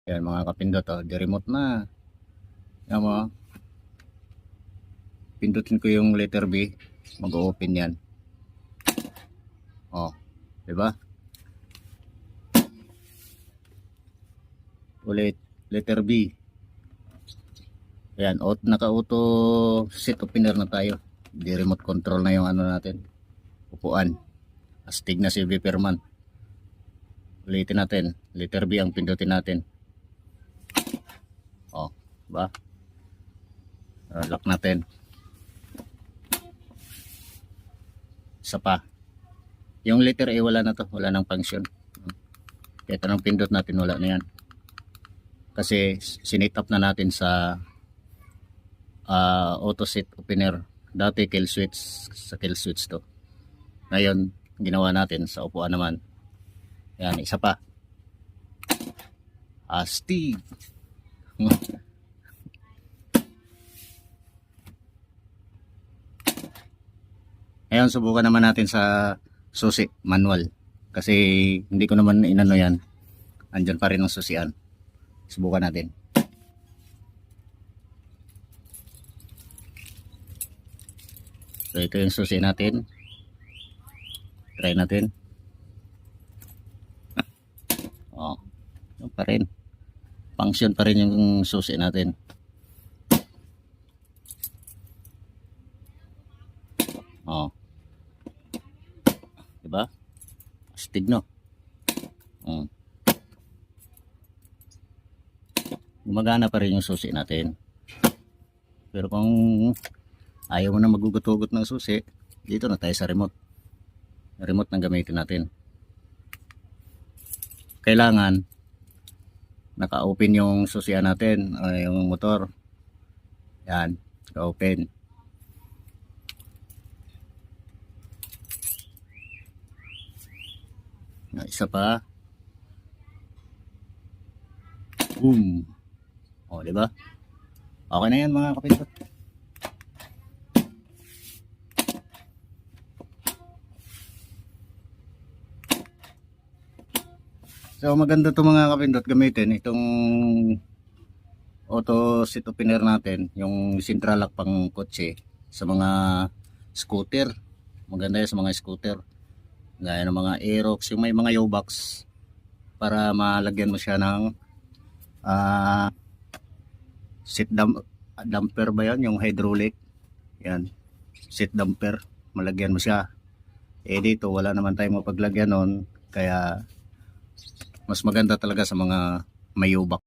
Yan mga kapindot, di-remote na. Yan mo, pindutin ko yung letter B, mag-open yan. Diba? Ulit, letter B. Ayan, naka-auto seat opener na tayo. Di remote control na yung ano natin. Upuan. Astig na si Viperman. Ulitin natin. Letter B ang pindutin natin. Diba? Lock natin. Isa pa. Yung letter A wala na to. Wala nang function. Kahit anong pindot natin wala na yan. Kasi sinit up na natin sa auto seat opener. Dati kill switch, sa kill switch to. Ngayon ginawa natin sa upuan naman. Yan, isa pa. Astig. Ngayon subukan naman natin sa susi manual. Kasi hindi ko naman inano yan. Andyan pa rin ang susian. Subukan natin. So ito yung susi natin. Try natin. Yun pa rin. Function pa rin yung susi natin. Diba? Astig no? Gumagana pa rin yung susi natin. Pero kung ayaw mo na magugot-ugot ng susi, dito na tayo sa remote. Remote na gamitin natin. Kailangan naka-open yung susian natin, yung motor. Yan, naka-open. Isa pa. Boom. Diba? Okay na yan mga kapindot. So maganda to mga kapindot gamitin itong auto seat opener natin, yung central lock pang kotse sa mga scooter. Maganda yan sa mga scooter. Gaya ng mga Aerox, yung may mga U-box para malagyan mo siya ng seat damper ba yan? Yung hydraulic. Yan. Seat damper. Malagyan mo siya. Dito wala naman tayong mapaglagyan nun. Kaya mas maganda talaga sa mga may U-box.